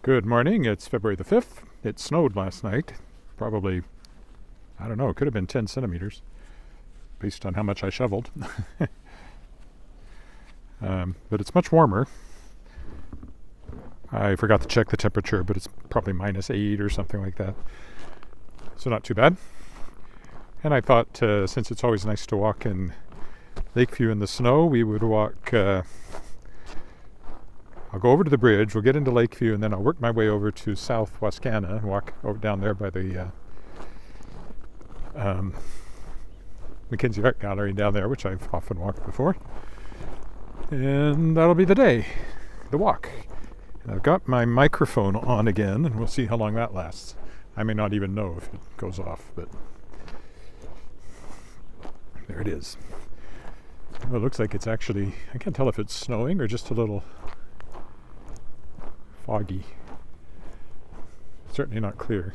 Good morning. It's February the 5th. It snowed last night. Probably, I don't know, it could have been 10 centimeters based on how much I shoveled. But it's much warmer. I forgot to check the temperature, but it's probably -8 or something like that. So not too bad. And I thought, since it's always nice to walk in Lakeview in the snow, we would walk... I'll go over to the bridge, we'll get into Lakeview, and then I'll work my way over to South Wascana and walk over down there by the Mackenzie Art Gallery down there, which I've often walked before. And that'll be the day, the walk. And I've got my microphone on again, and we'll see how long that lasts. I may not even know if it goes off, but there it is. Well, it looks like it's actually, I can't tell if it's snowing or just a little foggy. Certainly not clear.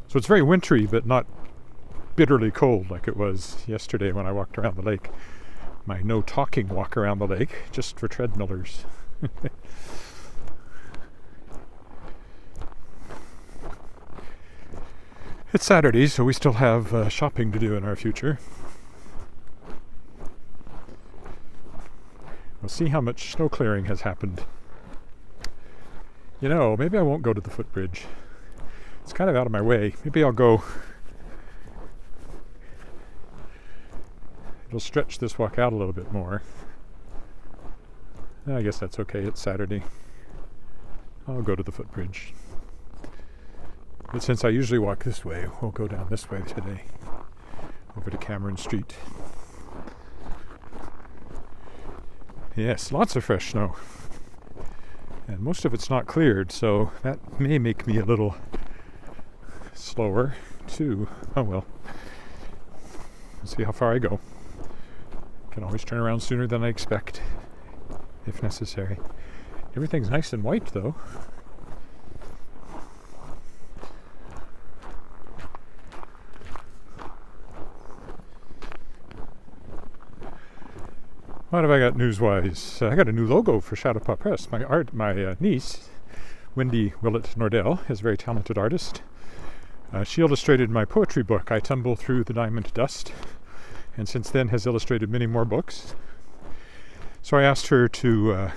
So it's very wintry, but not bitterly cold like it was yesterday when I walked around the lake. My no talking walk around the lake, just for treadmillers. It's Saturday, so we still have shopping to do in our future. We'll see how much snow clearing has happened. You know, maybe I won't go to the footbridge. It's kind of out of my way. Maybe I'll go... It'll stretch this walk out a little bit more. I guess that's okay, it's Saturday. I'll go to the footbridge. But since I usually walk this way, we'll go down this way today. Over to Cameron Street. Yes, lots of fresh snow. And most of it's not cleared, so that may make me a little slower too. Oh well. Let's see how far I go. Can always turn around sooner than I expect, if necessary. Everything's nice and white though. What have I got news-wise? I got a new logo for Shadow Paw Press. My niece, Wendy Willett Nordell, is a very talented artist. She illustrated my poetry book, I Tumble Through the Diamond Dust, and since then has illustrated many more books. So I asked her to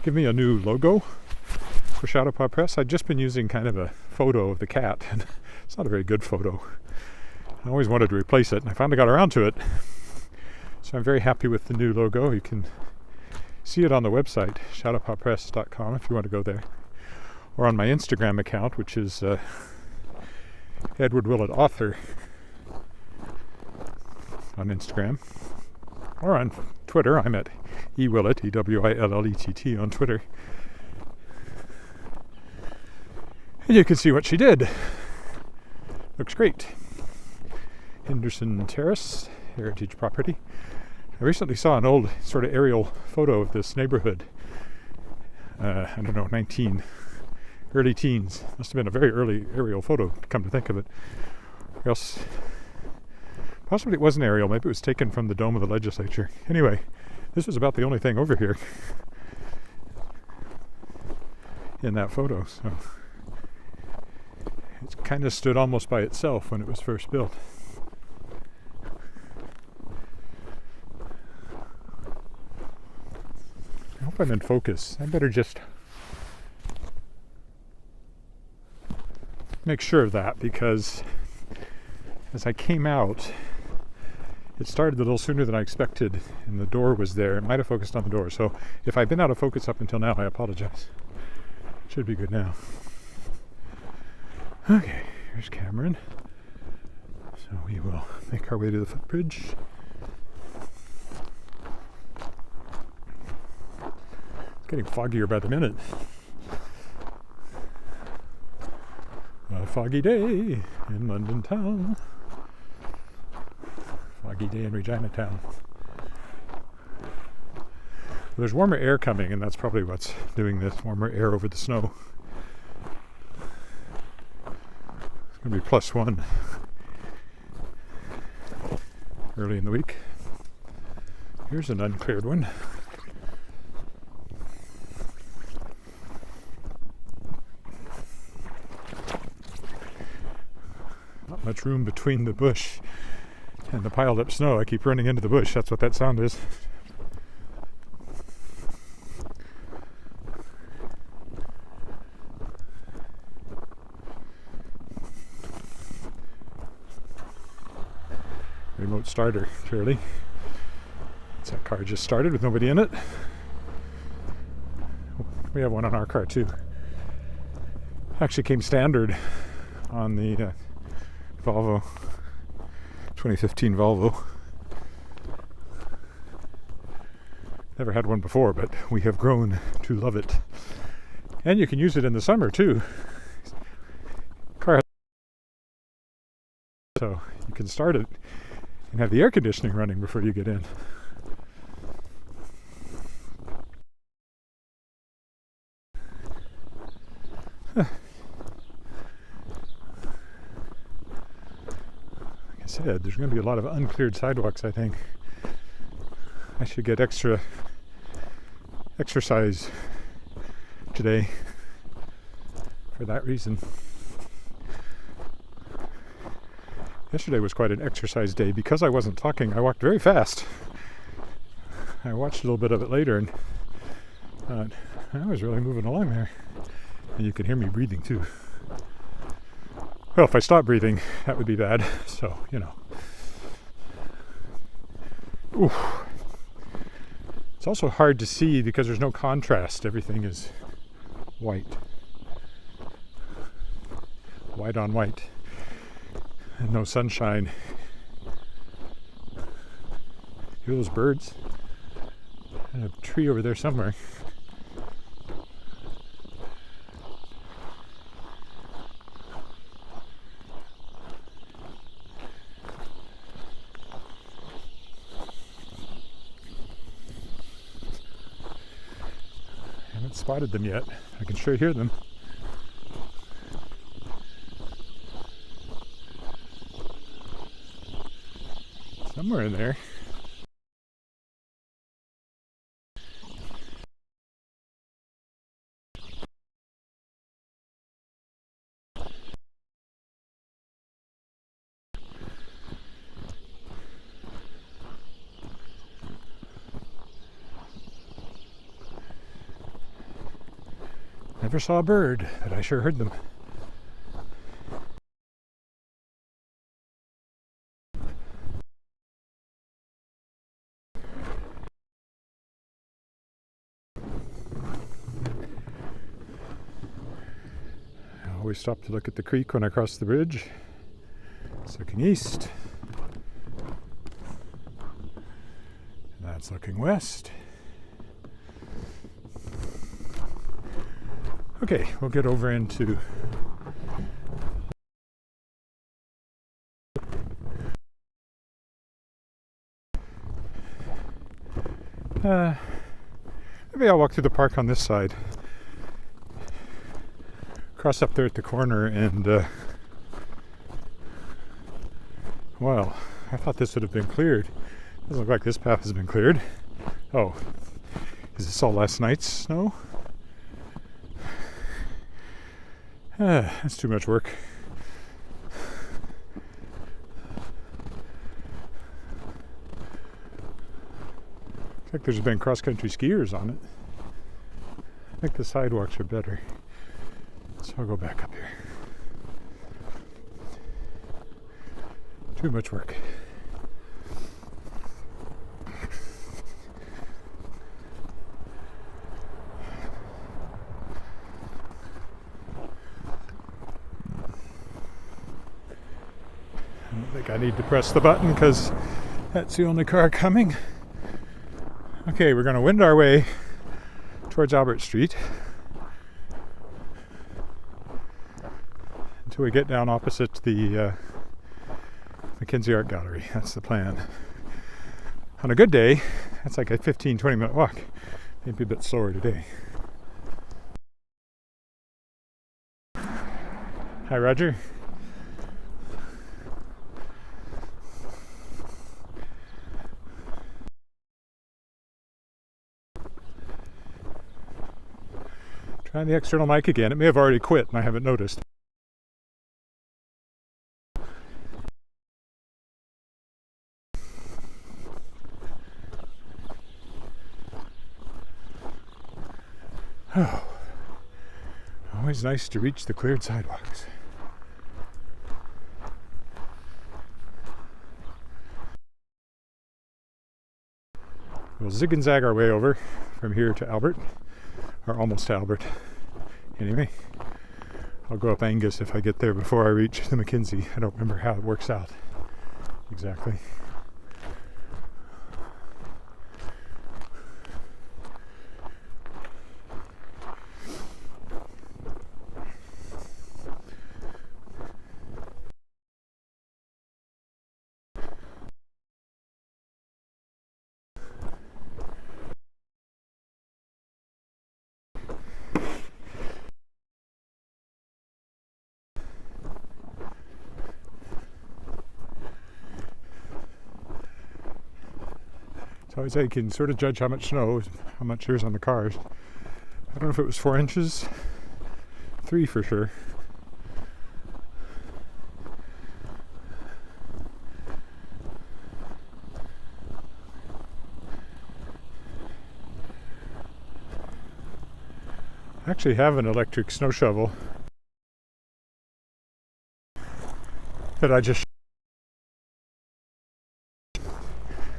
give me a new logo for Shadow Paw Press. I'd just been using kind of a photo of the cat, and it's not a very good photo. I always wanted to replace it, and I finally got around to it. So I'm very happy with the new logo. You can see it on the website, shadowpawpress.com, if you want to go there. Or on my Instagram account, which is Edward Willett Author on Instagram. Or on Twitter, I'm at ewillett, E-W-I-L-L-E-T-T on Twitter. And you can see what she did. Looks great. Henderson Terrace, heritage property. I recently saw an old sort of aerial photo of this neighborhood. I don't know, early teens. Must have been a very early aerial photo, come to think of it. Or else, possibly it wasn't aerial, maybe it was taken from the dome of the legislature. Anyway, this was about the only thing over here in that photo, so it kind of stood almost by itself when it was first built. I hope I'm in focus. I better just make sure of that, because as I came out, it started a little sooner than I expected, and the door was there. It might have focused on the door, so if I've been out of focus up until now, I apologize. Should be good now. Okay, here's Cameron. So we will make our way to the footbridge. Getting foggier by the minute. A foggy day in London town. Foggy day in Regina town. There's warmer air coming, and that's probably what's doing this. Warmer air over the snow. It's going to be +1 early in the week. Here's an uncleared one. Not much room between the bush and the piled up snow. I keep running into the bush. That's what that sound is. Remote starter, clearly. That car just started with nobody in it. We have one on our car too. Actually came standard on the Volvo, 2015 Volvo. Never had one before, but we have grown to love it. And you can use it in the summer too. Car has, so you can start it and have the air conditioning running before you get in. Like I said, there's going to be a lot of uncleared sidewalks, I think. I should get extra exercise today for that reason. Yesterday was quite an exercise day. Because I wasn't talking, I walked very fast. I watched a little bit of it later and thought, I was really moving along there. And you can hear me breathing too. Well, if I stop breathing, that would be bad. So, you know. Oof. It's also hard to see because there's no contrast. Everything is white. White on white. And no sunshine. Hear those birds? There's a tree over there somewhere. I haven't spotted them yet. I can sure hear them. Somewhere in there. Never saw a bird, but I sure heard them. I always stop to look at the creek when I cross the bridge. It's looking east. And that's looking west. Okay, we'll get over into maybe I'll walk through the park on this side. Cross up there at the corner and well, I thought this would have been cleared. Doesn't look like this path has been cleared. Oh, is this all last night's snow? That's too much work. Looks like there's been cross-country skiers on it. I think the sidewalks are better. So I'll go back up here. Too much work. I don't think I need to press the button because that's the only car coming. Okay, we're going to wind our way towards Albert Street until we get down opposite the Mackenzie Art Gallery. That's the plan. On a good day, that's like a 15-20 minute walk. Maybe a bit slower today. Hi, Roger. Trying the external mic again. It may have already quit and I haven't noticed. Oh, always nice to reach the cleared sidewalks. We'll zig and zag our way over from here to Albert, or almost to Albert. Anyway, I'll go up Angus if I get there before I reach the McKinsey. I don't remember how it works out exactly. So I say you can sort of judge how much snow, how much there's on the cars. I don't know if it was 4 inches, 3 for sure. I actually have an electric snow shovel that I just...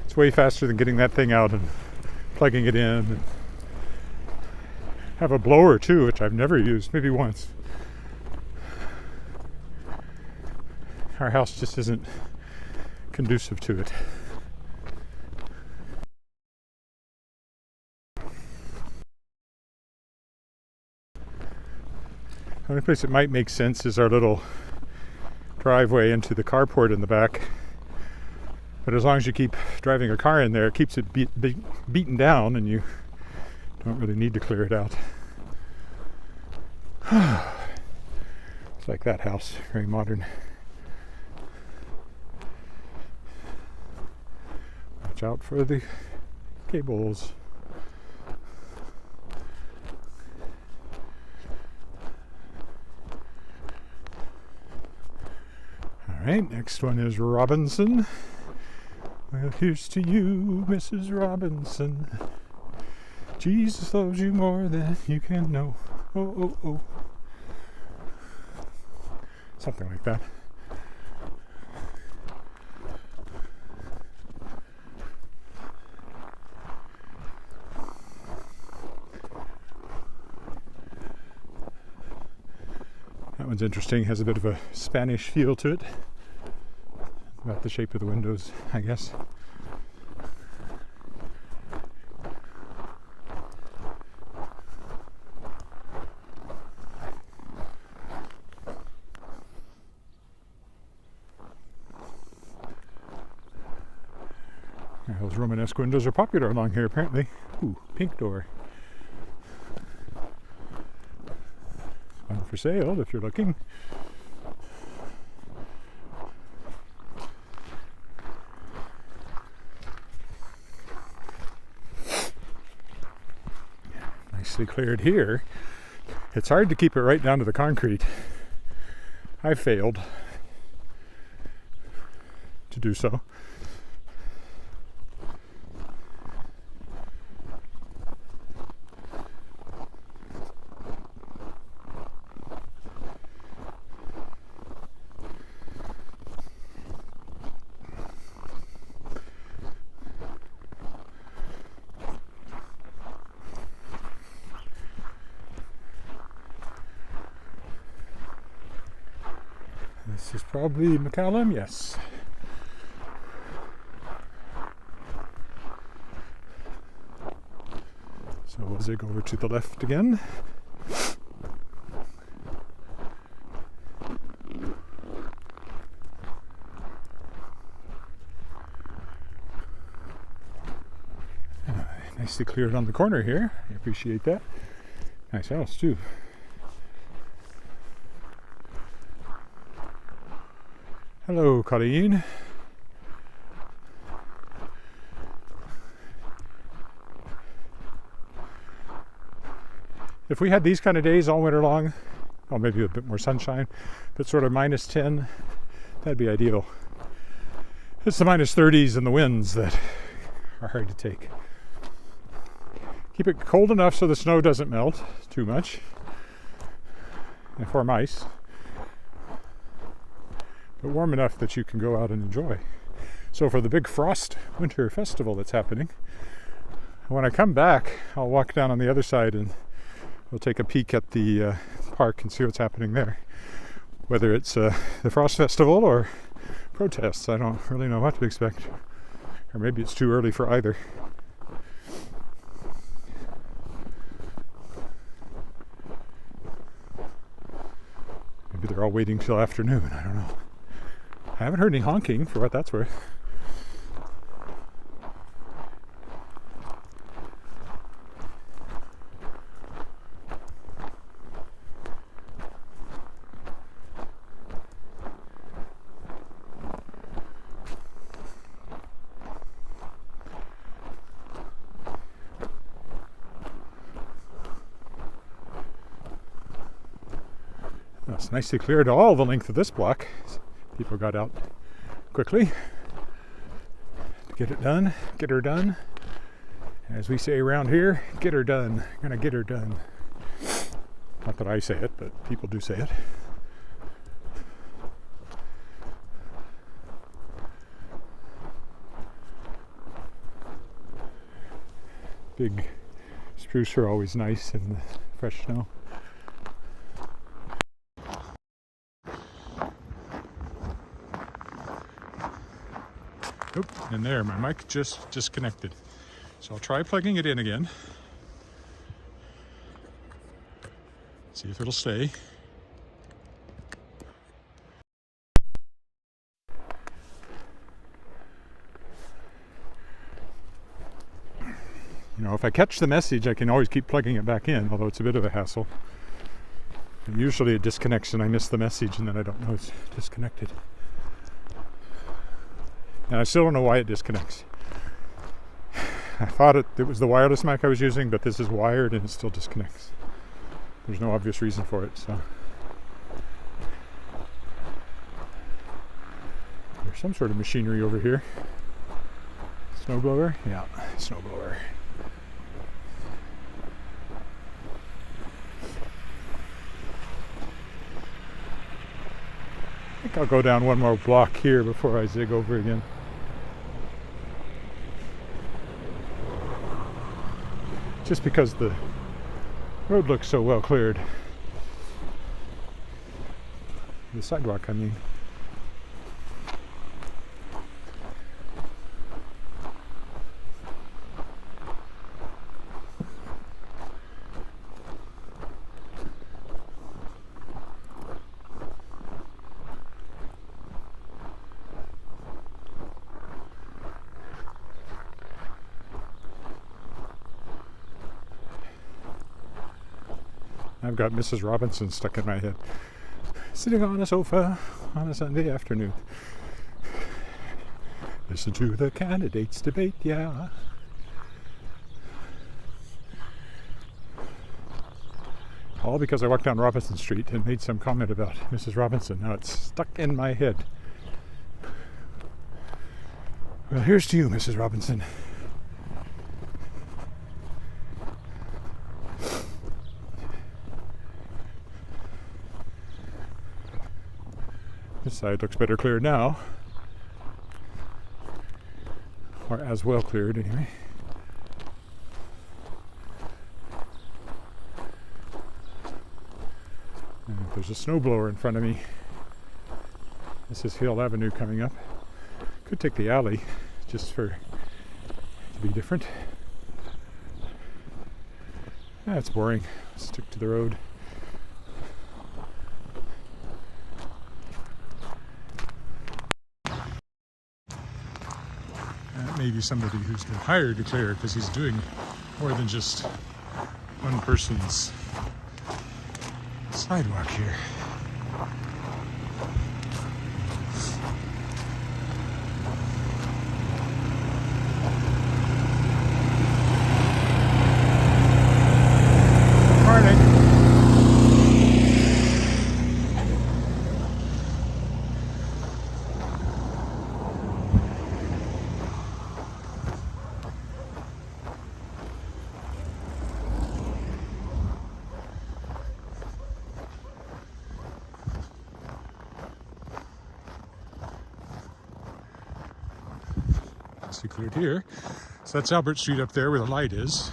It's way faster than getting that thing out and plugging it in. And have a blower too, which I've never used, maybe once. Our house just isn't conducive to it. The only place it might make sense is our little driveway into the carport in the back. But as long as you keep driving a car in there, it keeps it beaten down and you don't really need to clear it out. It's like that house, very modern. Watch out for the cables. Alright, next one is Robinson. Well, here's to you, Mrs. Robinson. Jesus loves you more than you can know. Oh, oh, oh. Something like that. That one's interesting, has a bit of a Spanish feel to it. About the shape of the windows, I guess. Those Romanesque windows are popular along here, apparently. Ooh, pink door. One for sale if you're looking. Nicely cleared here. It's hard to keep it right down to the concrete. I failed to do so. This is probably McCallum, yes. So we'll zig over to the left again. Nicely cleared on the corner here. I appreciate that. Nice house too. Hello, Colleen. If we had these kind of days all winter long, well, maybe a bit more sunshine, but sort of minus 10, that'd be ideal. It's the minus 30s and the winds that are hard to take. Keep it cold enough so the snow doesn't melt too much and form ice, but warm enough that you can go out and enjoy. So for the big frost winter festival that's happening, when I come back, I'll walk down on the other side and we'll take a peek at the park and see what's happening there. Whether it's the Frost Festival or protests, I don't really know what to expect. Or maybe it's too early for either. Maybe they're all waiting till afternoon, I don't know. I haven't heard any honking, for what that's worth. It's nicely cleared all the length of this block. People got out quickly to get it done, get her done. As we say around here, get her done. Gonna get her done. Not that I say it, but people do say it. Big spruce are always nice in the fresh snow. Oop, and there, my mic just disconnected. So I'll try plugging it in again. See if it'll stay. You know, if I catch the message, I can always keep plugging it back in, although it's a bit of a hassle. And usually it disconnects and I miss the message and then I don't know it's disconnected. And I still don't know why it disconnects. I thought it was the wireless mic I was using, but this is wired and it still disconnects. There's no obvious reason for it, so. There's some sort of machinery over here. Snowblower? Yeah, snowblower. I think I'll go down one more block here before I zig over again. Just because the road looks so well cleared. The sidewalk, I mean. I've got Mrs. Robinson stuck in my head. Sitting on a sofa on a Sunday afternoon. Listen to the candidates debate, yeah. All because I walked down Robinson Street and made some comment about Mrs. Robinson. Now it's stuck in my head. Well, here's to you, Mrs. Robinson. This side looks better cleared now. Or as well cleared, anyway. And there's a snowblower in front of me. This is Hill Avenue coming up. Could take the alley just to be different. That's boring. Stick to the road. Maybe somebody who's been hired to clear because he's doing more than just one person's sidewalk here. Morning. mostly cleared here. So that's Albert Street up there where the light is.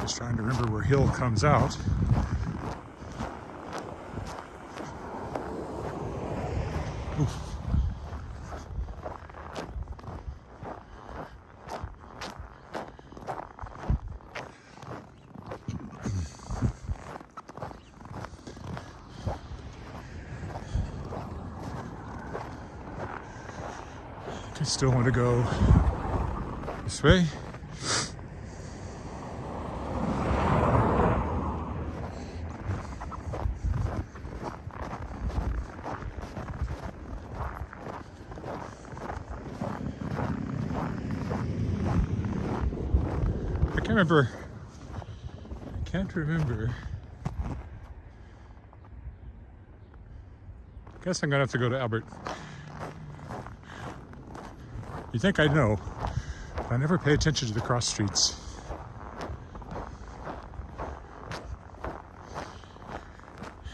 Just trying to remember where Hill comes out. Oof. I still want to go this way. I can't remember. I guess I'm gonna have to go to Albert. You think I know, but I never pay attention to the cross streets.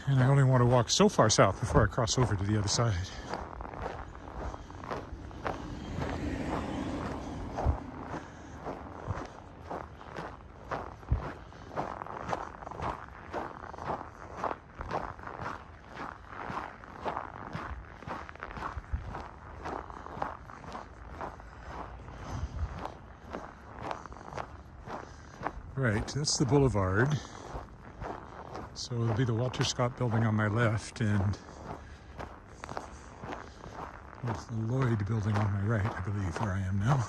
And I only want to walk so far south before I cross over to the other side. Right, that's the boulevard. So it'll be the Walter Scott building on my left and the Lloyd building on my right, I believe, where I am now.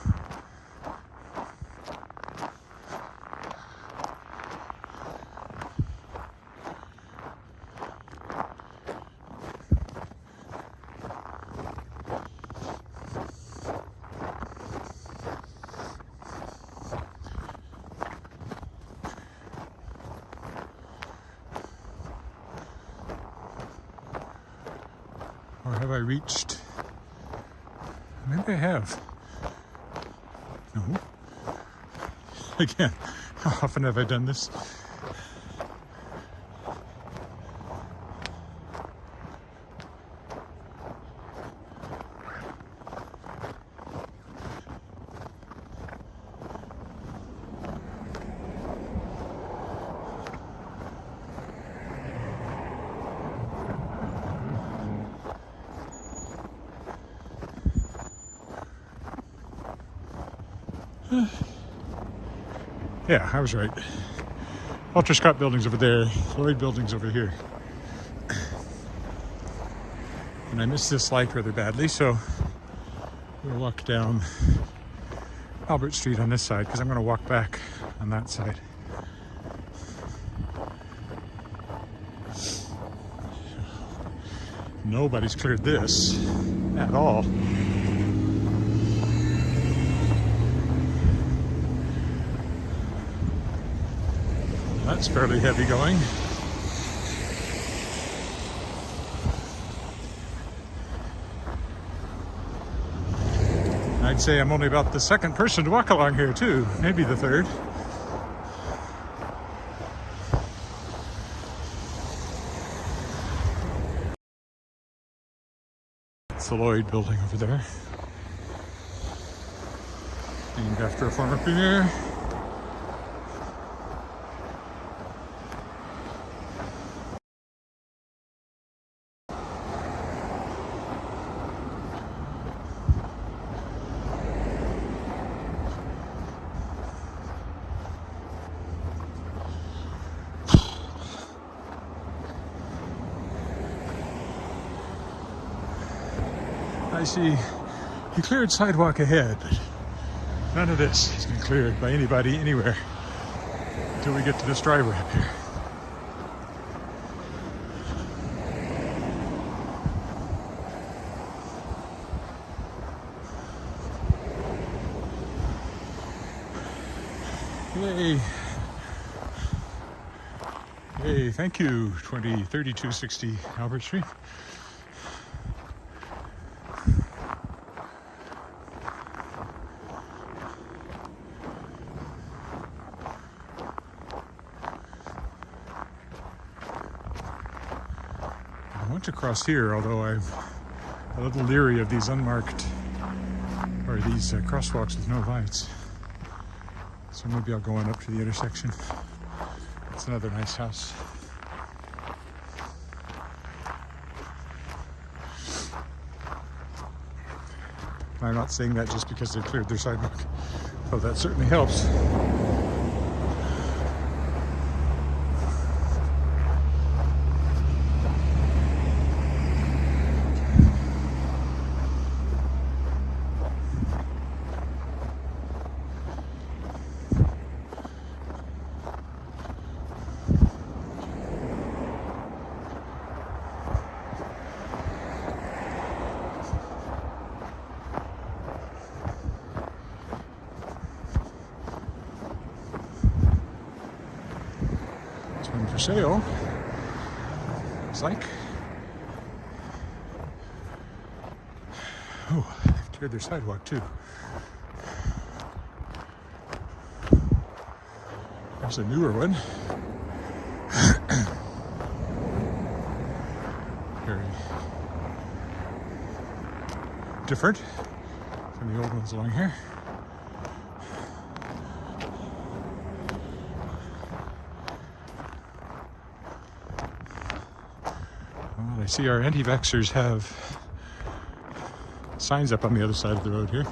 Or have I reached? Maybe I have. No. Again, how often have I done this? Yeah, I was right. Walter Scott building's over there, Lloyd building's over here. And I missed this light rather badly, so we'll walk down Albert Street on this side because I'm going to walk back on that side. Nobody's cleared this at all. That's fairly heavy going. I'd say I'm only about the second person to walk along here too, maybe the third. It's the Lloyd building over there. Named after a former premier. I see he cleared sidewalk ahead, but none of this has been cleared by anybody anywhere until we get to this driveway up here. Yay. Yay, thank you, 3260 Albert Street. to cross here, although I'm a little leery of these unmarked, or these crosswalks with no lights. So maybe I'll go on up to the intersection. It's another nice house. I'm not saying that just because they've cleared their sidewalk, though that certainly helps. One for sale. Looks like. Oh, they've cleared their sidewalk too. There's a newer one. Very different from the old ones along here. Well, I see our anti-vaxxers have signs up on the other side of the road here.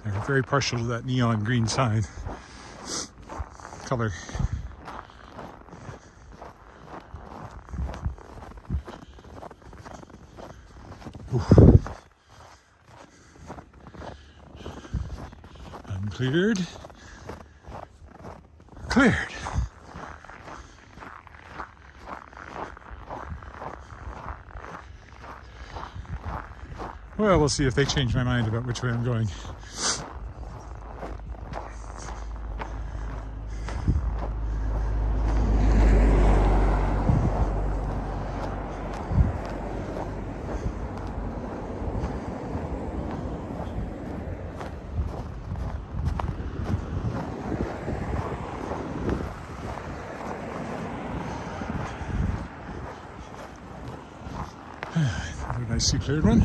They're very partial to that neon green sign color. Ooh. Uncleared. Cleared. Well, we'll see if they change my mind about which way I'm going. Another nicely cleared one.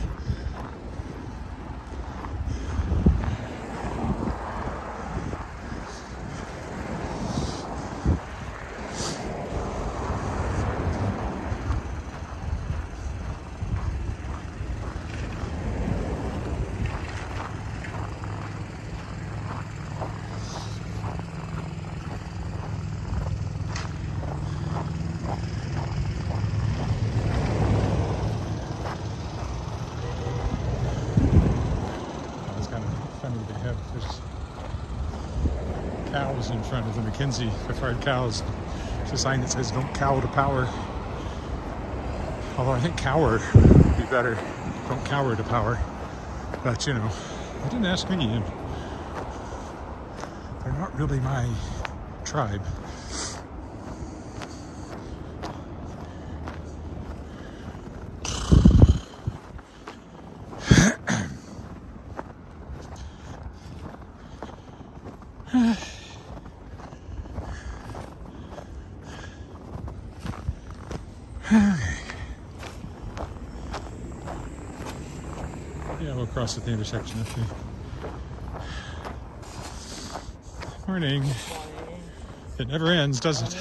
There's cows in front of the McKinsey for fried cows. There's a sign that says "Don't cow to power." Although I think "cower" would be better. Don't cower to power. But you know, they didn't ask me, and they're not really my tribe. Yeah, we'll cross at the intersection after. Morning. It never ends, does it?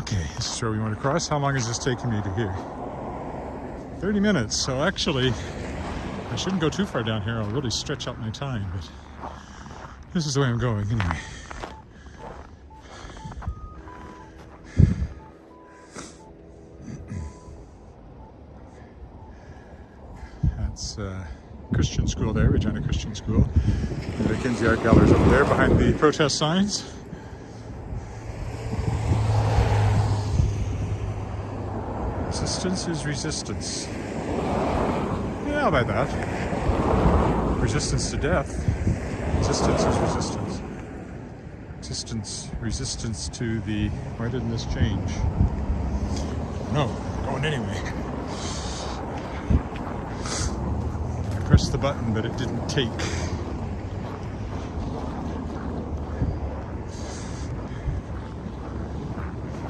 Okay, this is where we want to cross. How long is this taking me to here? 30 minutes. So actually, I shouldn't go too far down here. I'll really stretch out my time, but this is the way I'm going anyway. That's Christian school there, Regina Christian School. The McKinsey Art Gallery's over there behind the protest signs. Resistance is resistance. Yeah, I'll buy that. resistance to death. Resistance is resistance. Resistance to the... Why didn't this change? No, going anyway. I pressed the button, but it didn't take.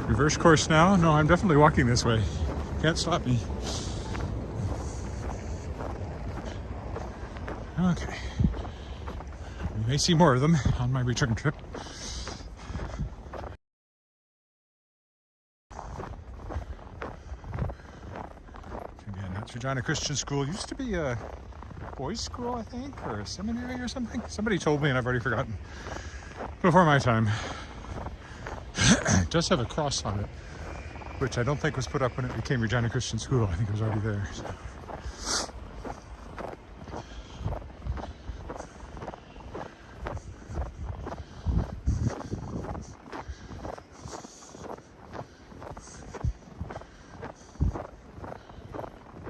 Reverse course now? No, I'm definitely walking this way. Can't stop me. Okay. We may see more of them on my return trip. Again, that's Regina Christian School. Used to be a boys' school, I think, or a seminary or something. Somebody told me and I've already forgotten. Before my time. It does have a cross on it, which I don't think was put up when it became Regina Christian School. I think it was already there. So.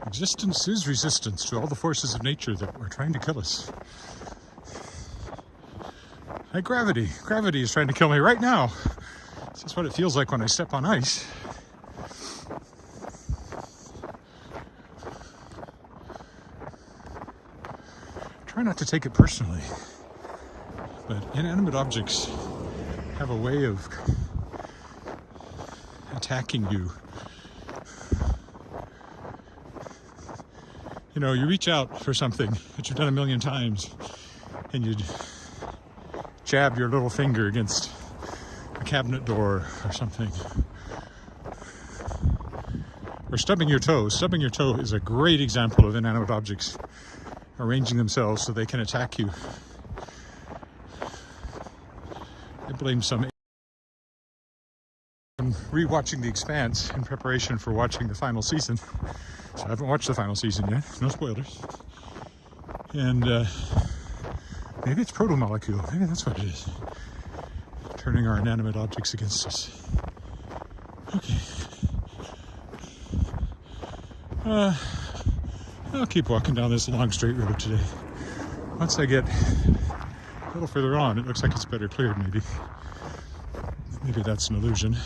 Existence is resistance to all the forces of nature that are trying to kill us. Like gravity. Gravity is trying to kill me right now. That's what it feels like when I step on ice. Try not to take it personally, but inanimate objects have a way of attacking you. You know, you reach out for something that you've done a million times and you jab your little finger against a cabinet door or something. Or stubbing your toe. Stubbing your toe is a great example of inanimate objects arranging themselves so they can attack you. I blame some... I'm re-watching The Expanse in preparation for watching the final season. So I haven't watched the final season yet. No spoilers. And maybe it's proto-molecule. Maybe that's what it is. Turning our inanimate objects against us. Okay. I'll keep walking down this long straight road today. Once I get a little further on, it looks like it's better cleared maybe. Maybe that's an illusion.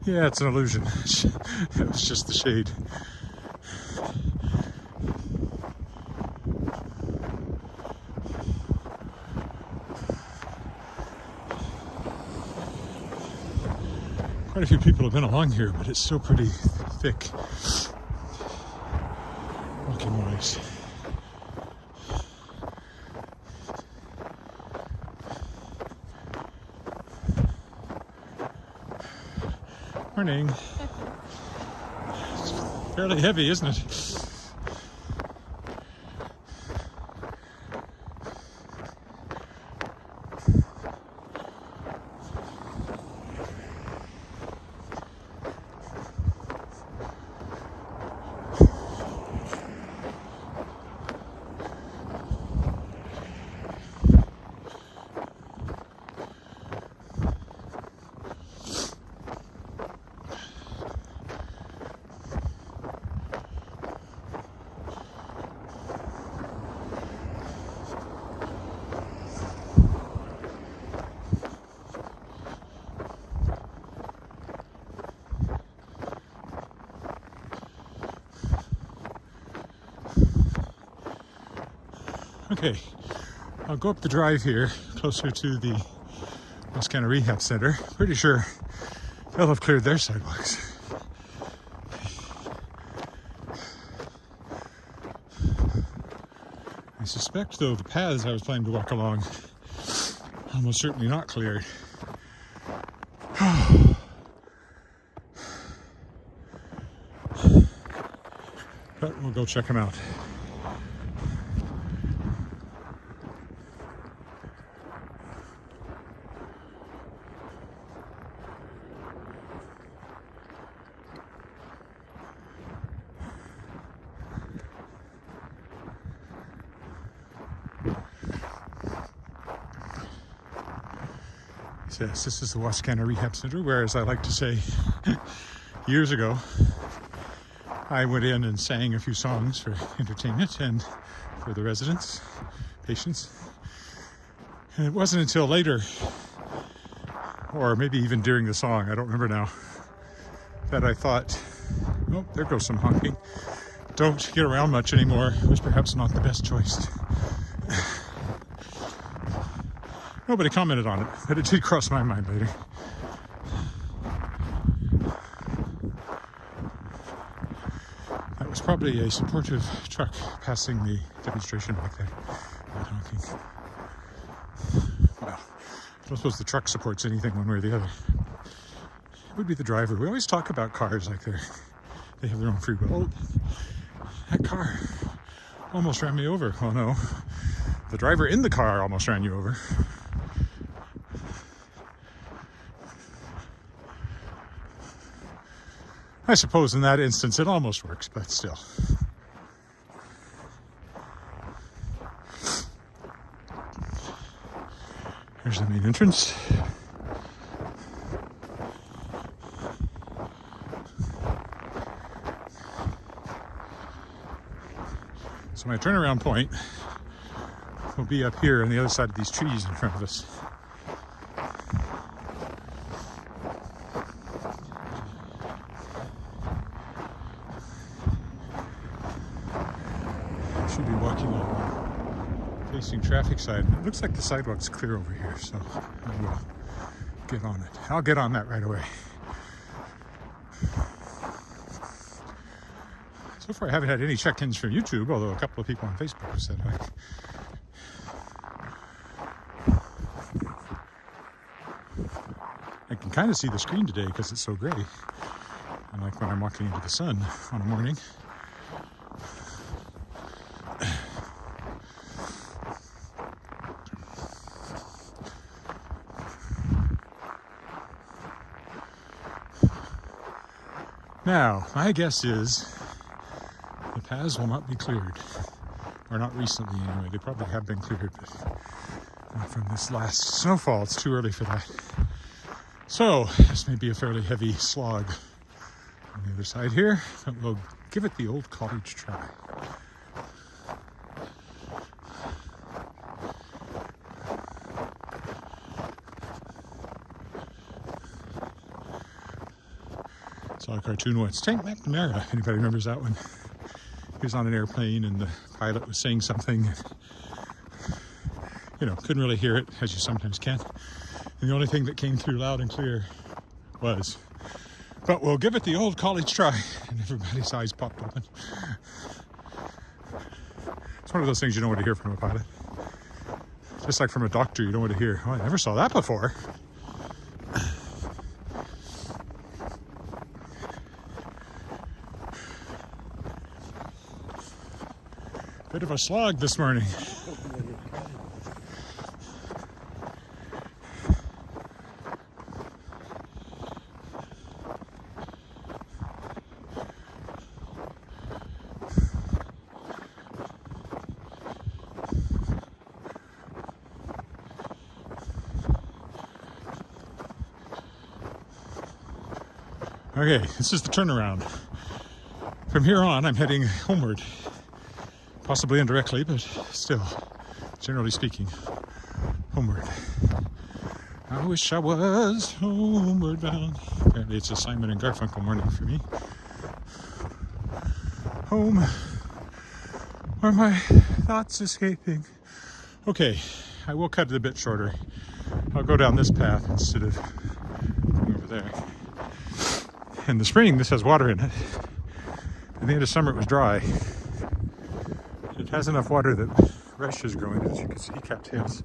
Yeah, it's an illusion. It was just the shade. Quite a few people have been along here, but it's still pretty thick. Walking wise. Morning. It's fairly heavy, isn't it? Okay, I'll go up the drive here, closer to the Wascana Rehab Center. Pretty sure they'll have cleared their sidewalks. I suspect, though, the paths I was planning to walk along almost certainly not cleared. But we'll go check them out. Yes, this is the Wascana Rehab Center, where, as I like to say, years ago, I went in and sang a few songs for entertainment and for the residents, patients. And it wasn't until later, or maybe even during the song, I don't remember now, that I thought, oh, there goes some honking. Don't get around much anymore was perhaps not the best choice. Nobody commented on it, but it did cross my mind later. That was probably a supportive truck passing the demonstration back there. Honking. Well, I don't suppose the truck supports anything one way or the other. It would be the driver. We always talk about cars like they have their own free will. Oh, that car almost ran me over. Oh no, the driver in the car almost ran you over. I suppose in that instance it almost works, but still. Here's the main entrance. So my turnaround point will be up here on the other side of these trees in front of us. Should be walking along facing traffic side. It looks like the sidewalk's clear over here, so I will get on it. I'll get on that right away. So far I haven't had any check-ins from YouTube, although a couple of people on Facebook have said hi. I can kind of see the screen today because it's so gray. Unlike when I'm walking into the sun on a morning. Now, my guess is the paths will not be cleared, or not recently anyway. They probably have been cleared, but not from this last snowfall. It's too early for that. So, this may be a fairly heavy slog on the other side here, but we'll give it the old college try. Saw a cartoon once, Tank McNamara, anybody remembers that one? He was on an airplane and the pilot was saying something, you know, couldn't really hear it, as you sometimes can. And the only thing that came through loud and clear was, but we'll give it the old college try. And everybody's eyes popped open. It's one of those things you don't want to hear from a pilot. Just like from a doctor, you don't want to hear, oh, I never saw that before. Bit of a slog this morning. Okay, this is the turnaround. From here on, I'm heading homeward. Possibly indirectly, but still, generally speaking, homeward. I wish I was homeward bound. Apparently it's a Simon and Garfunkel morning for me. Home, where my thoughts escaping. Okay, I will cut it a bit shorter. I'll go down this path instead of going over there. In the spring, this has water in it. At the end of summer, it was dry. It has enough water that rushes grow in it, as you can see, cattails.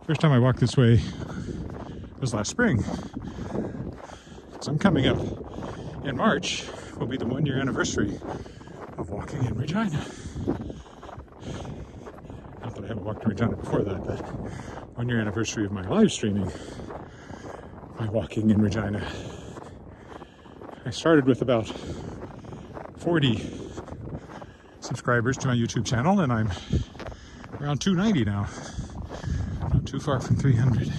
First time I walked this way was last spring. So I'm coming up in March, will be the 1-year anniversary of walking in Regina. Not that I haven't walked in Regina before that, but 1-year anniversary of my live streaming by walking in Regina. I started with about 40 subscribers to my YouTube channel, and I'm Around 290 now. Not too far from 300.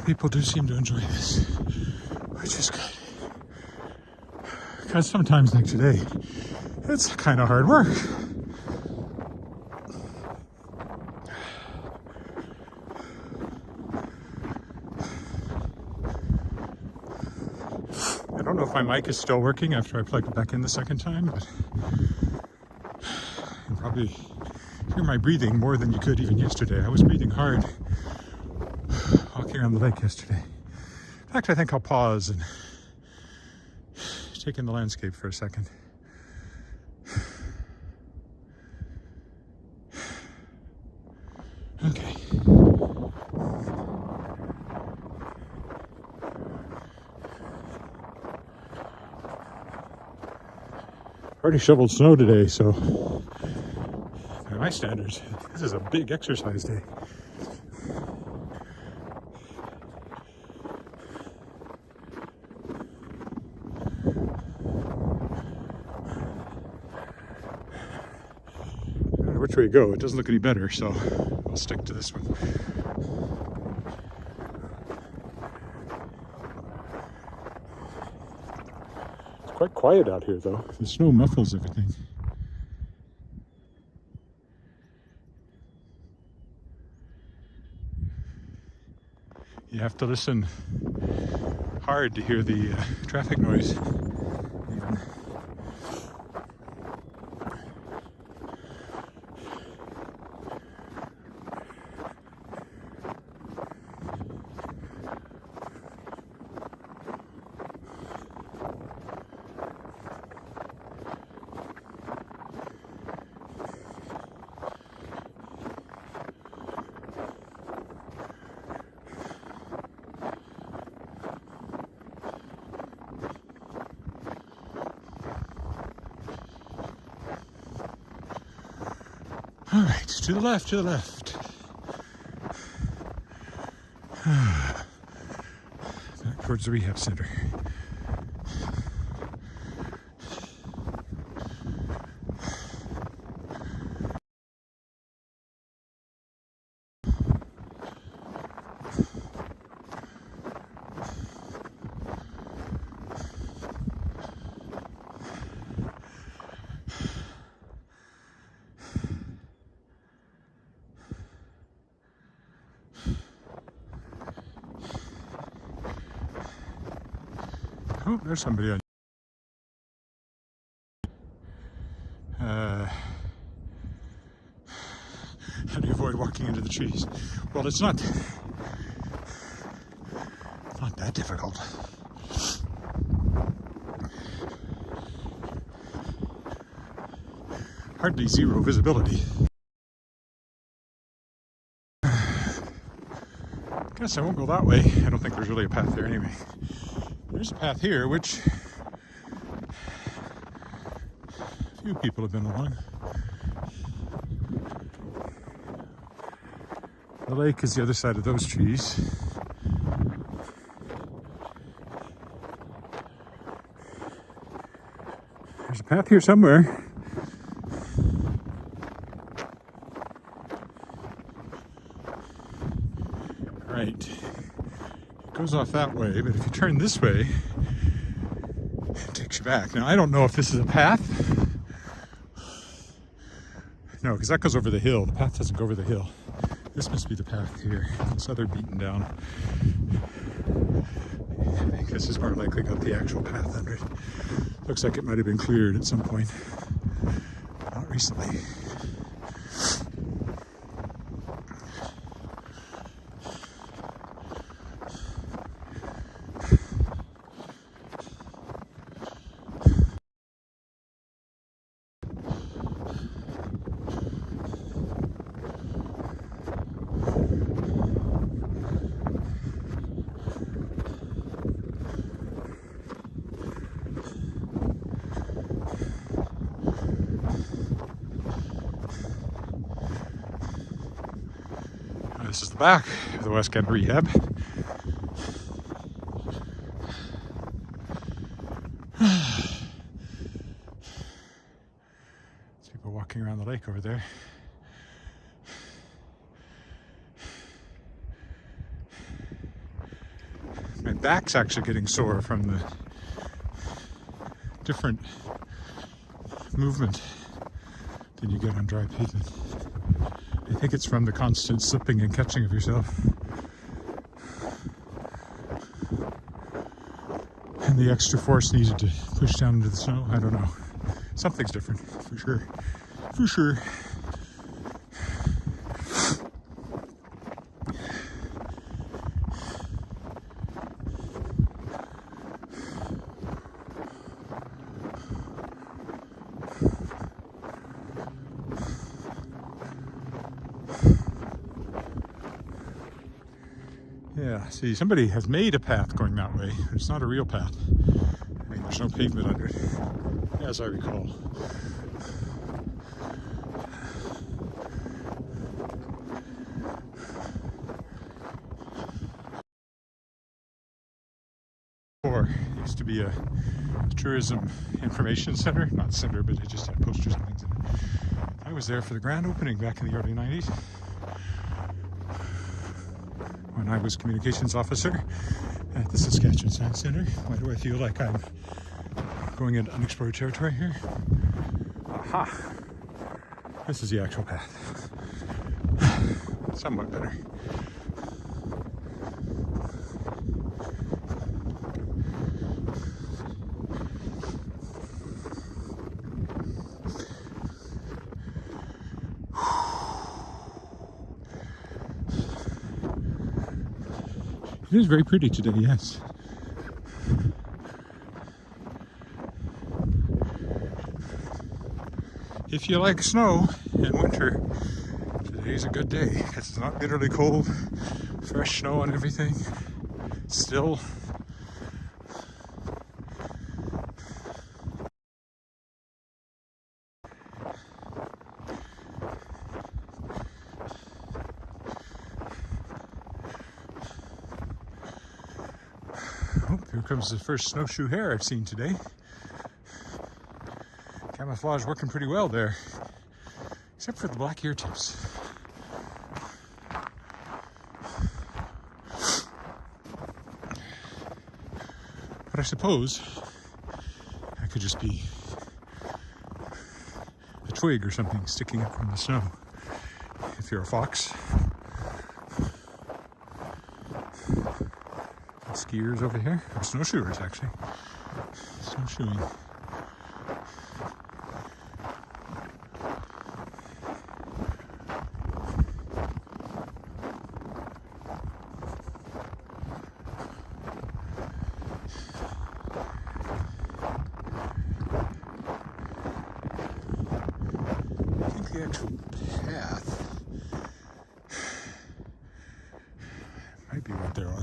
People do seem to enjoy this, which is good. Because sometimes, like today, it's kind of hard work. I don't know if my mic is still working after I plugged it back in the second time, but you can probably hear my breathing more than you could even yesterday. I was breathing hard walking around the lake yesterday. In fact, I think I'll pause and take in the landscape for a second. Okay. Already shoveled snow today, so by my standards, this is a big exercise day. I don't know which way to go. It doesn't look any better, so I'll stick to this one. Quite quiet out here, though. The snow muffles everything. You have to listen hard to hear the traffic noise. Even. All right, to the left, to the left. Back towards the rehab center. Oh, there's somebody on. How do you avoid walking into the trees? Well, it's not that difficult. Hardly zero visibility. Guess I won't go that way. I don't think there's really a path there anyway. There's a path here, which a few people have been along. The lake is the other side of those trees. There's a path here somewhere. Right. It goes off that way, but if you turn this way, it takes you back. Now, I don't know if this is a path. No, because that goes over the hill. The path doesn't go over the hill. This must be the path here. This other beaten down. I think this is more likely got the actual path under it. Looks like it might have been cleared at some point. Not recently. This is the back of the Wascana rehab. walking around the lake over there. My back's actually getting sore from the different movement than you get on dry pavement. I think it's from the constant slipping and catching of yourself. And the extra force needed to push down into the snow. I don't know. Something's different, for sure. For sure. Yeah, see, somebody has made a path going that way. It's not a real path. I mean, there's no pavement under it, as I recall. It used to be a tourism information center. Not center, but it just had posters and things in it. I was there for the grand opening back in the early 90s. When I was communications officer at the Saskatchewan Science Centre. Why do I feel like I'm going into unexplored territory here? Aha! This is the actual path. Somewhat better. It is very pretty today, yes. If you like snow in winter, today's a good day because it's not bitterly cold, fresh snow and everything. Still. Oh, here comes the first snowshoe hare I've seen today. Camouflage working pretty well there, except for the black ear tips. But I suppose that could just be a twig or something sticking up from the snow. If you're a fox. Skiers over here, or snowshoers actually. Snowshoeing. I think the actual path might be what they're on.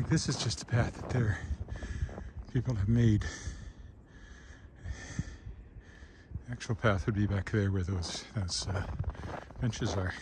This is just a path that people have made. The actual path would be back there where those benches are.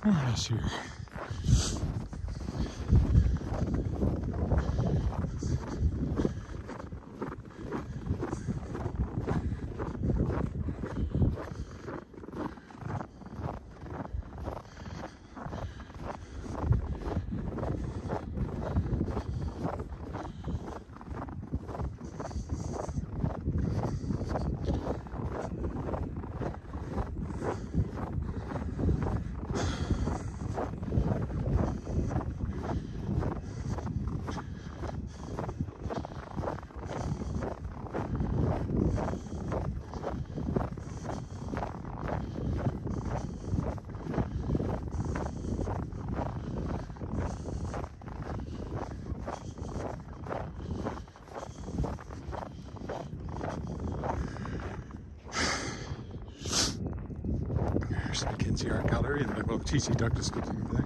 Nice here. There's the Mackenzie Art Gallery and the T.C. Douglas building over there.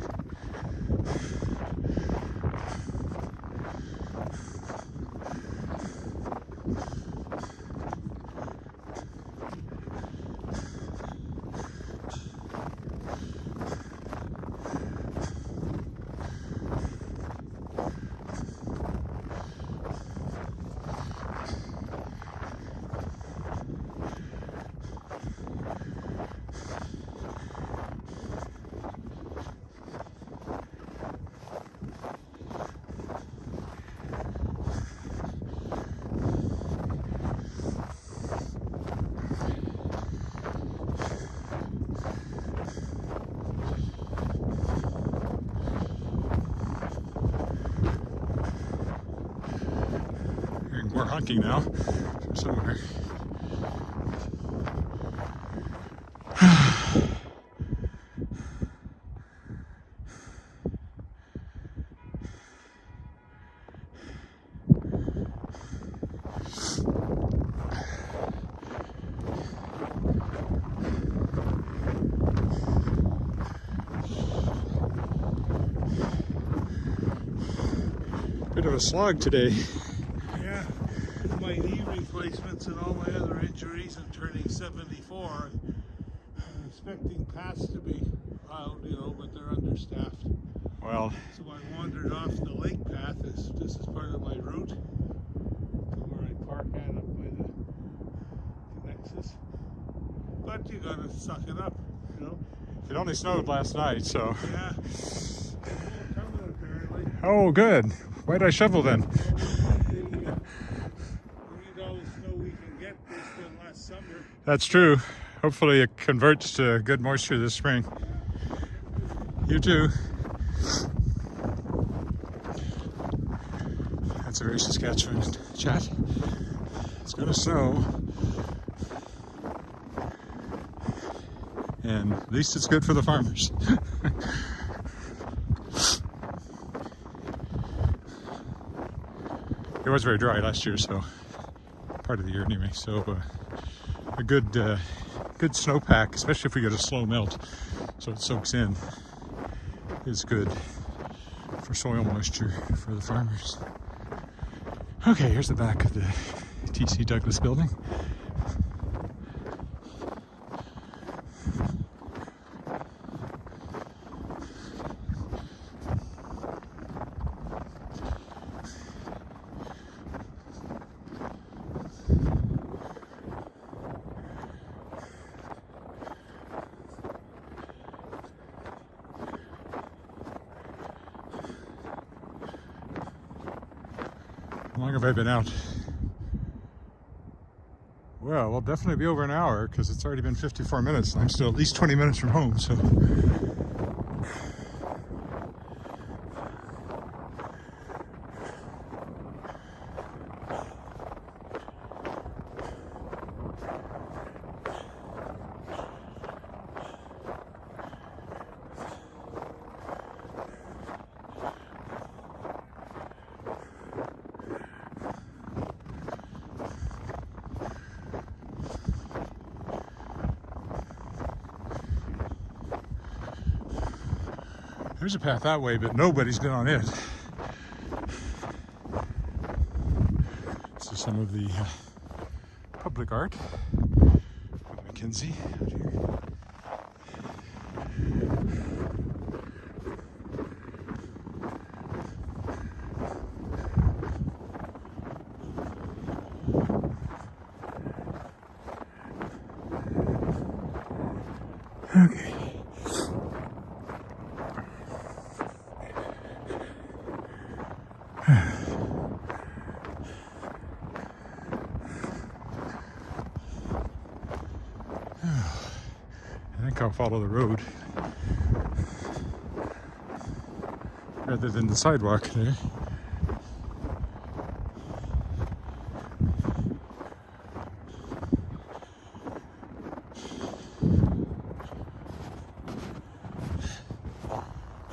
We're honking now from somewhere. Bit of a slog today. My knee replacements and all my other injuries and turning 74. I'm expecting paths to be plowed, but they're understaffed. Well, so I wandered off the lake path. This is part of my route to where I park at up by the Nexus. But you gotta suck it up, It only snowed last night, so. Yeah. It's coming apparently. Oh, good. Why'd I shovel then? That's true. Hopefully it converts to good moisture this spring. You too. That's a very Saskatchewan chat. It's gonna snow. And at least it's good for the farmers. It was very dry last year, so part of the year anyway. So a good snowpack, especially if we get a slow melt, so it soaks in, is good for soil moisture for the farmers. Okay, here's the back of the T.C. Douglas building. How long have I been out? Well, we'll definitely be over an hour because it's already been 54 minutes and I'm still at least 20 minutes from home, so. There's a path that way, but nobody's been on it. This is some of the public art of Mackenzie out here. Okay. I think I'll follow the road rather than the sidewalk there.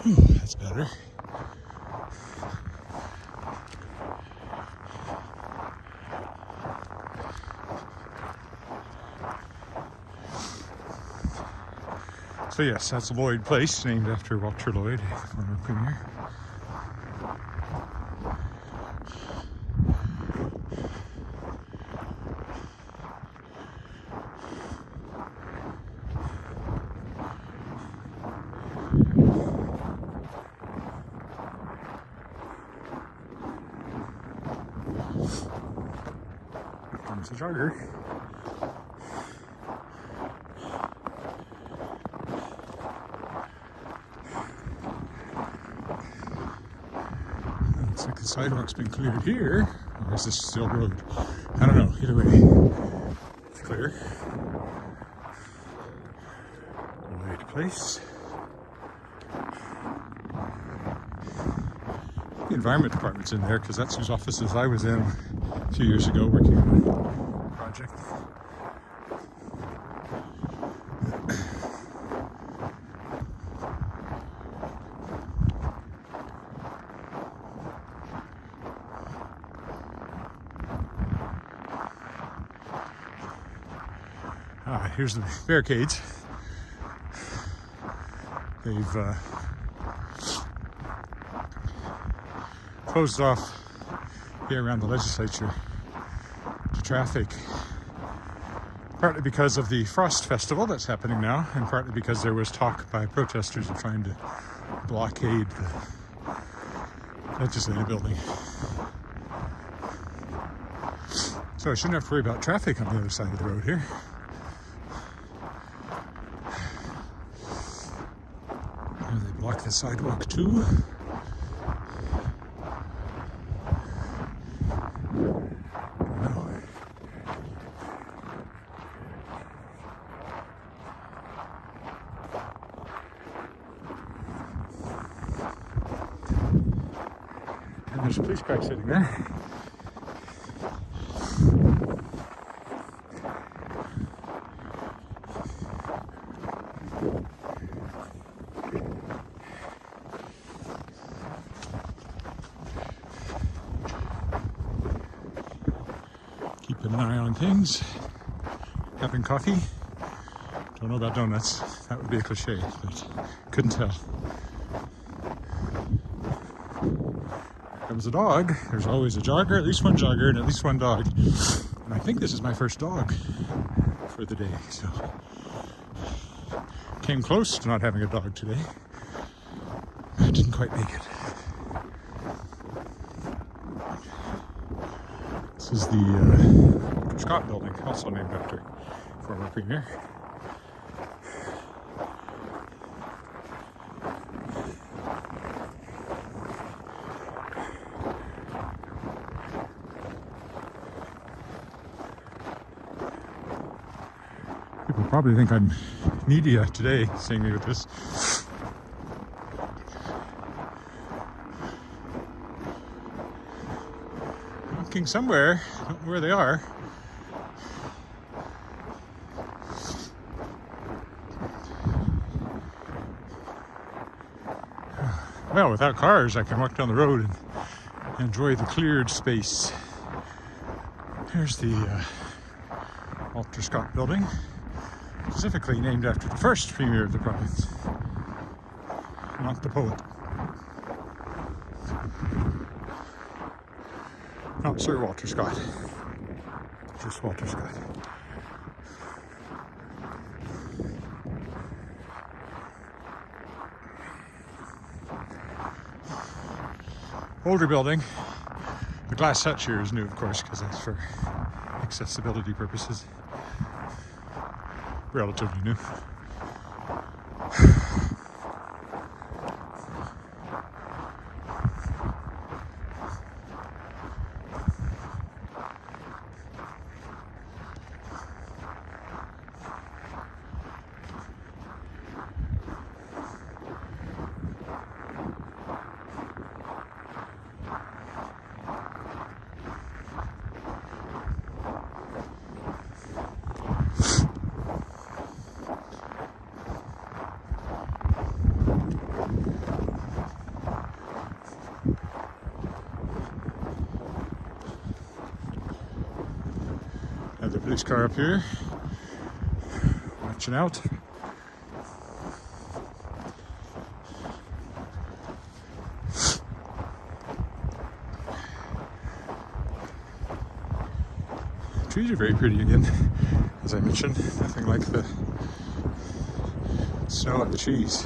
That's better. So yes, that's Lloyd Place, named after Walter Lloyd, former premier. There's a jogger. Looks like the sidewalk's been cleared here. Or is this still road? I don't know. Either way, it's clear. Lloyd Place. The Environment Department's in there because that's whose offices I was in a few years ago working on a project. Here's the barricades. They've closed off here around the legislature to traffic, partly because of the Frost Festival that's happening now, and partly because there was talk by protesters of trying to blockade the legislative building. So I shouldn't have to worry about traffic on the other side of the road here. They block the sidewalk too. And there's a police car sitting there. Keeping an eye on things, having coffee. Don't know about donuts, that would be a cliche, but couldn't tell. There was a dog. There's always a jogger, at least one jogger, and at least one dog. And I think this is my first dog for the day, so came close to not having a dog today. I didn't quite make it. This is the Walter Scott building, also named after former premier. People probably think I'm needy today, seeing me with this. Looking somewhere, I don't know where they are. Well, without cars, I can walk down the road and enjoy the cleared space. Here's the Walter Scott building, specifically named after the first premier of the province, not the poet. Not Sir Walter Scott, just Walter Scott. Older building. The glass hutch here is new, of course, because that's for accessibility purposes. Relatively new. Another police car up here, watching out. trees are very pretty again. As I mentioned, nothing like the snow on the trees.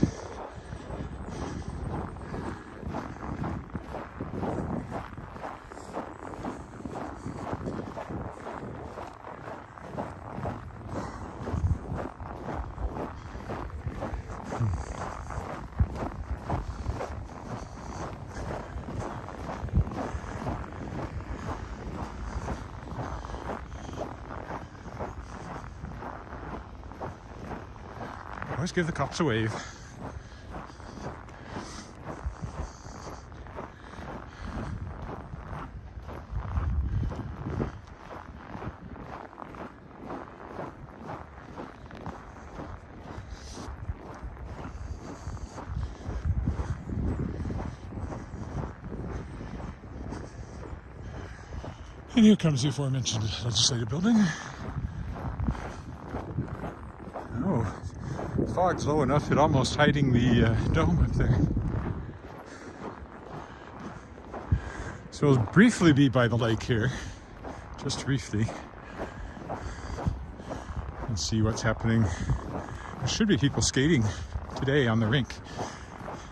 Always give the cops a wave. And here comes the aforementioned legislative building. Oh, the fog's low enough, it's almost hiding the dome up there. So we'll briefly be by the lake here, just briefly, and see what's happening. There should be people skating today on the rink.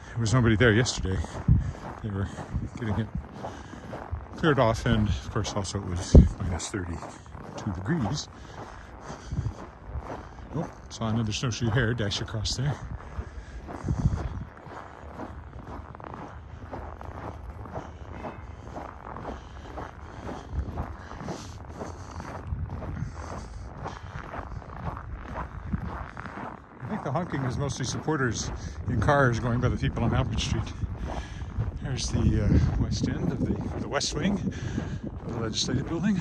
There was nobody there yesterday. They were getting it cleared off, and of course also it was minus 32 degrees. Oh, saw another snowshoe hare dash across there. I think the honking is mostly supporters in cars going by the people on Albert Street. There's the west end of the west wing of the legislative building.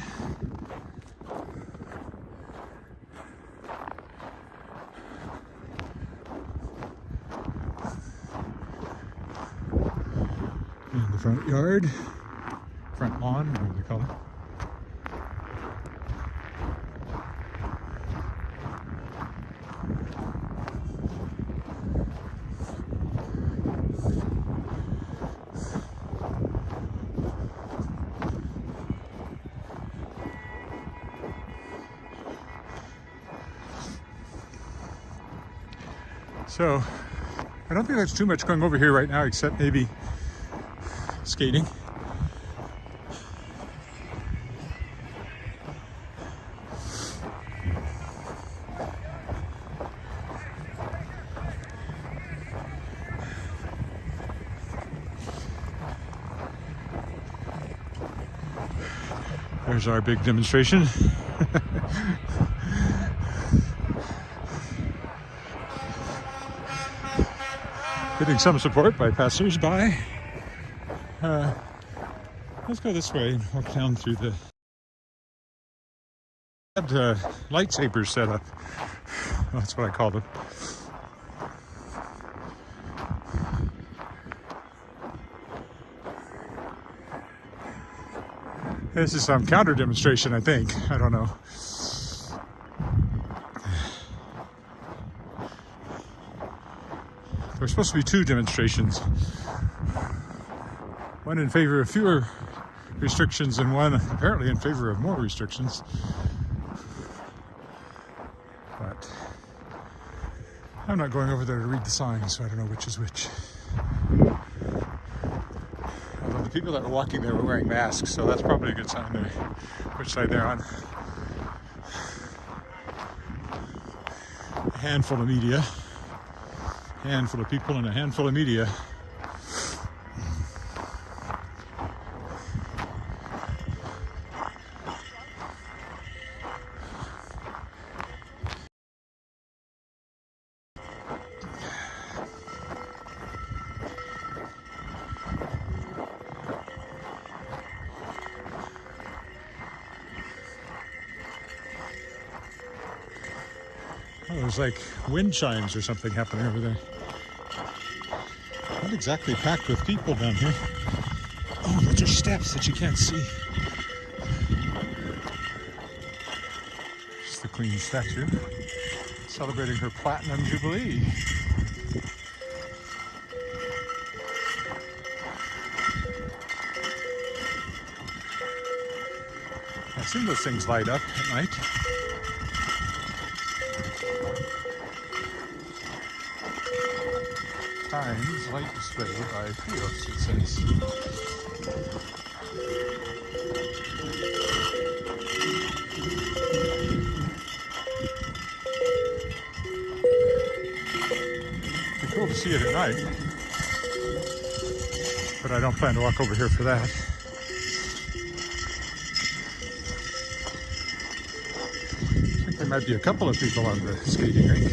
And the front yard, front lawn, whatever they call it. So, I don't think there's too much going over here right now, except maybe skating. There's our big demonstration. Getting some support by passers-by. Let's go this way and walk down through the lightsabers set up. That's what I call them. This is some counter demonstration, I think. I don't know. There's supposed to be two demonstrations. One in favor of fewer restrictions and one apparently in favor of more restrictions. But I'm not going over there to read the signs, so I don't know which is which. Although the people that were walking there were wearing masks, so that's probably a good sign there, which side they're on. A handful of media. Handful of people and a handful of media. Oh, there's like wind chimes or something happening over there. Not exactly packed with people down here. Oh, those are steps that you can't see. Just the Queen statue celebrating her Platinum Jubilee. That's assume those things light up at night. Times light display by Fios, it says. It'd be cool to see it at night, but I don't plan to walk over here for that. I think there might be a couple of people on the skating rink.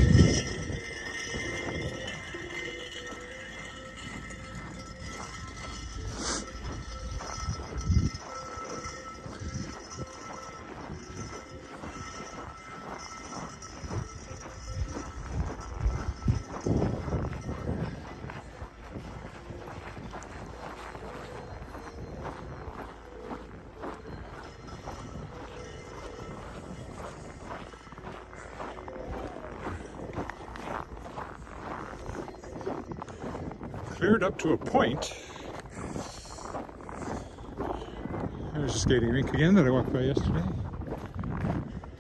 Cleared up to a point. There's a skating rink again that I walked by yesterday.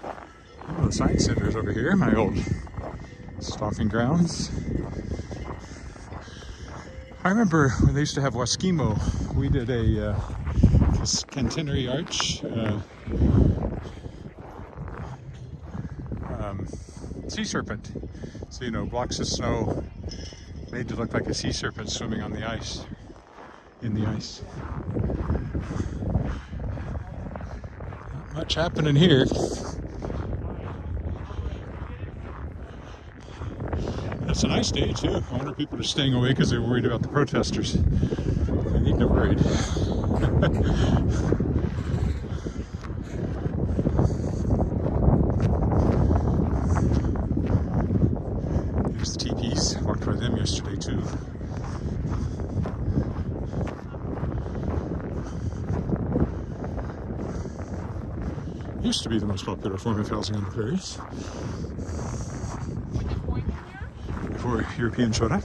Oh, the science center is over here, my old stomping grounds. I remember when they used to have Wascana, we did a centenary arch sea serpent. So, you know, blocks of snow made to look like a sea serpent swimming on the ice, in the ice. Not much happening here. It's a nice day too. I wonder if people are staying away because they're worried about the protesters. They needn't have worried. There's the teepees. Walked by them yesterday too. Used to be the most popular form of housing on the prairies. Before Europeans showed up.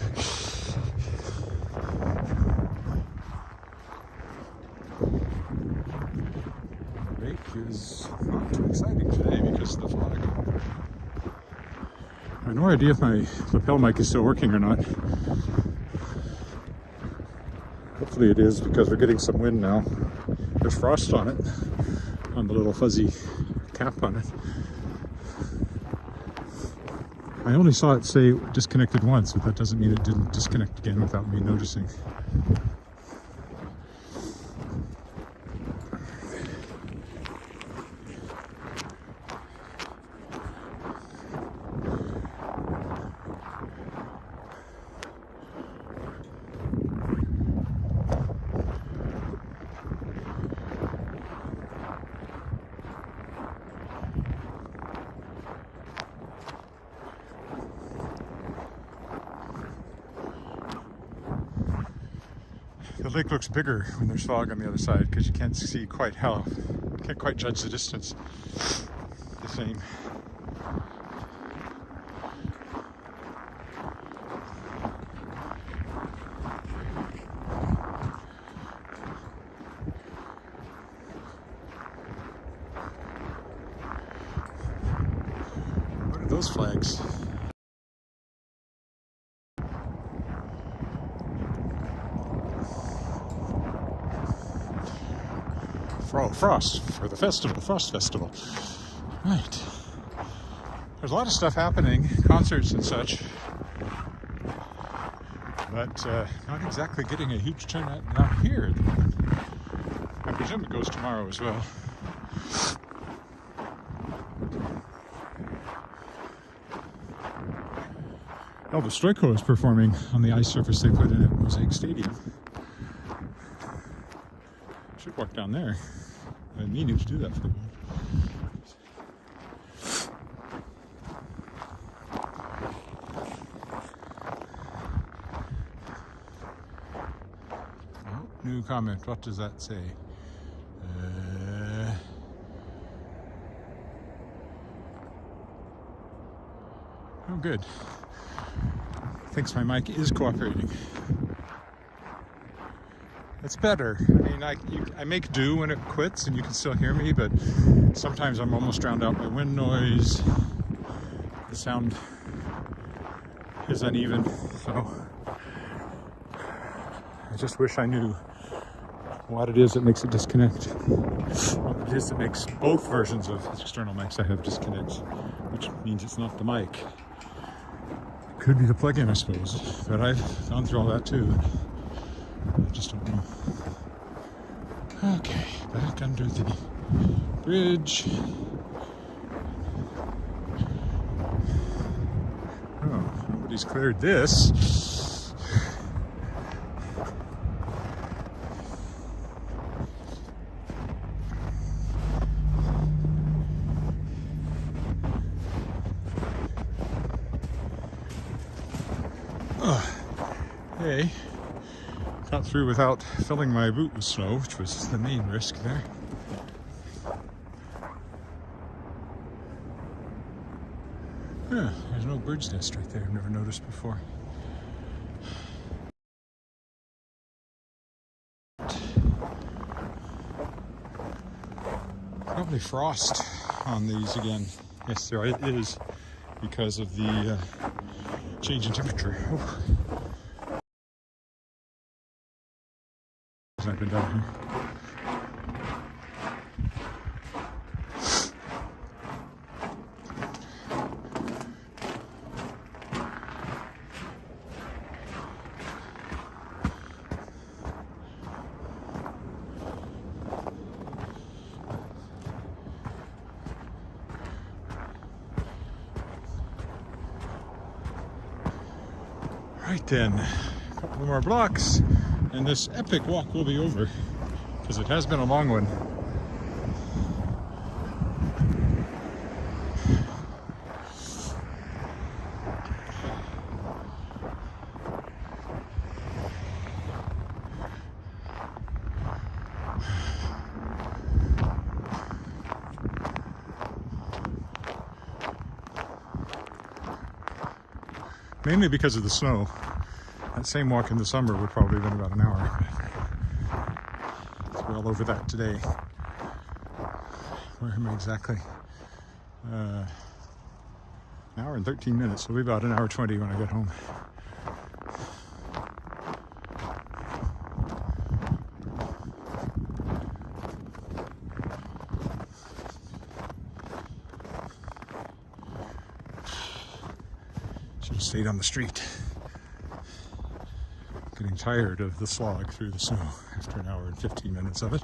The lake is not too exciting today because of the fog. I have no idea if my lapel mic is still working or not. Hopefully it is because we're getting some wind now. There's frost on it, on the little fuzzy cap on it. I only saw it say disconnected once, but that doesn't mean it didn't disconnect again without me noticing. The lake looks bigger when there's fog on the other side because you can't see quite can't quite judge the distance the same. What are those flags? Frost for the festival, Frost Festival. Right. There's a lot of stuff happening, concerts and such, but not exactly getting a huge turnout out here at the moment. I presume it goes tomorrow as well. Elvis Stroiko is performing on the ice surface they put in at Mosaic Stadium. Should walk down there. I mean to do that for a while. Oh, new comment. What does that say? Oh, good. Thinks my mic is cooperating. It's better. I mean, I make do when it quits and you can still hear me, but sometimes I'm almost drowned out by wind noise. The sound is uneven, so I just wish I knew what it is that makes it disconnect. What it is that makes both versions of external mics I have disconnects, which means it's not the mic. Could be the plug-in, I suppose, but I've gone through all that too. I just don't know. Okay, back under the bridge. Oh, nobody's cleared this. Hey, got through without filling my boot with snow, which was the main risk there. Yeah, there's no bird's nest right there. I've never noticed before. Probably frost on these again. Yes, there is because of the change in temperature. Oh. I've been down here. Right then, a couple of more blocks and this epic walk will be over, because it has been a long one. Mainly because of the snow. That same walk in the summer would probably have been about an hour. It's well over that today. Where am I exactly? An hour and 13 minutes. It'll be about an hour 20 when I get home. Should have stayed on the street. Getting tired of the slog through the snow after an hour and 15 minutes of it.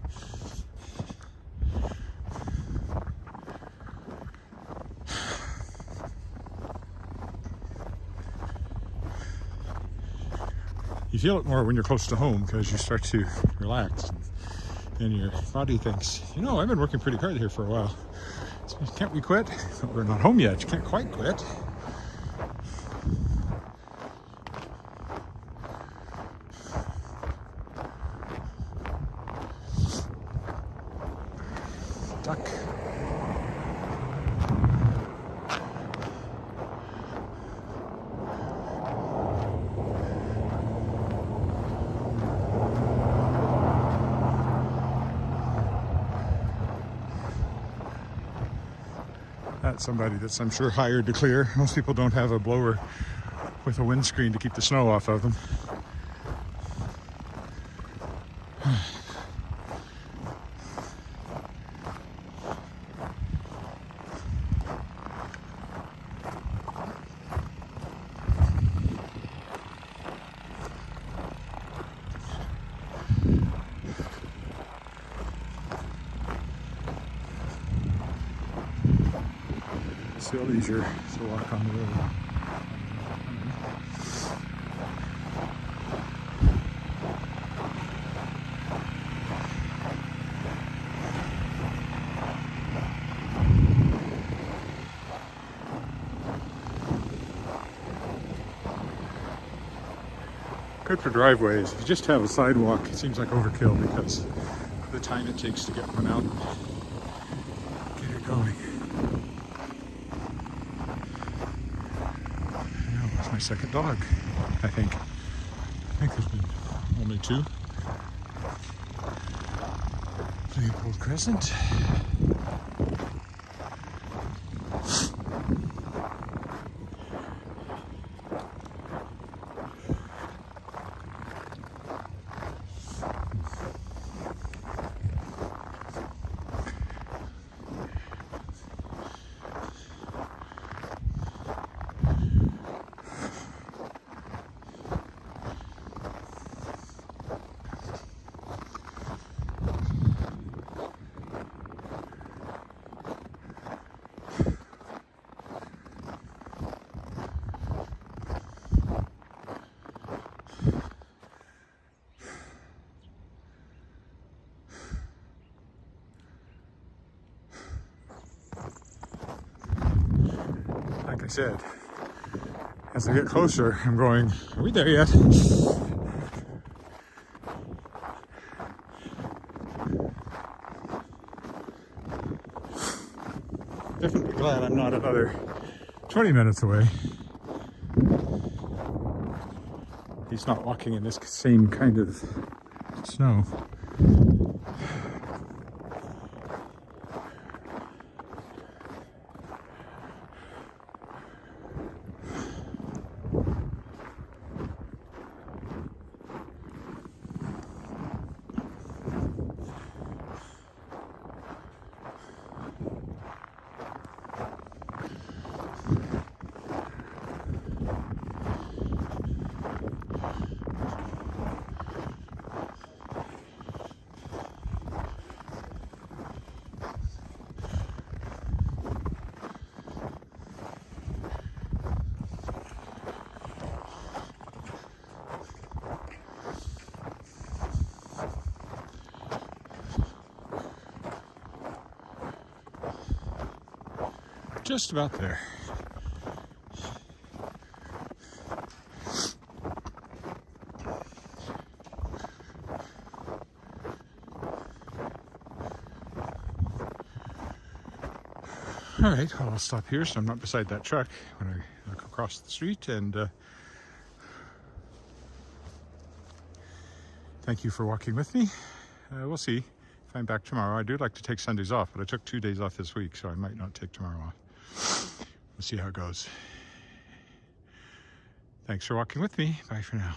You feel it more when you're close to home because you start to relax and your body thinks, you know, I've been working pretty hard here for a while. So can't we quit? We're not home yet. You can't quite quit. Duck. That's somebody that's, I'm sure, hired to clear. Most people don't have a blower with a windscreen to keep the snow off of them. Still easier to walk on the road. Good for driveways. If you just have a sidewalk, it seems like overkill because of the time it takes to get one out and get it going. My second dog, I think. I think there's been only two. Leopold Crescent. Like I said, as I get closer, I'm going, are we there yet? Definitely glad I'm not another 20 minutes away. He's not walking in this same kind of snow. Just about there. All right, well, I'll stop here so I'm not beside that truck when I look across the street, and thank you for walking with me. We'll see if I'm back tomorrow. I do like to take Sundays off, but I took 2 days off this week, so I might not take tomorrow off. We'll see how it goes. Thanks for walking with me. Bye for now.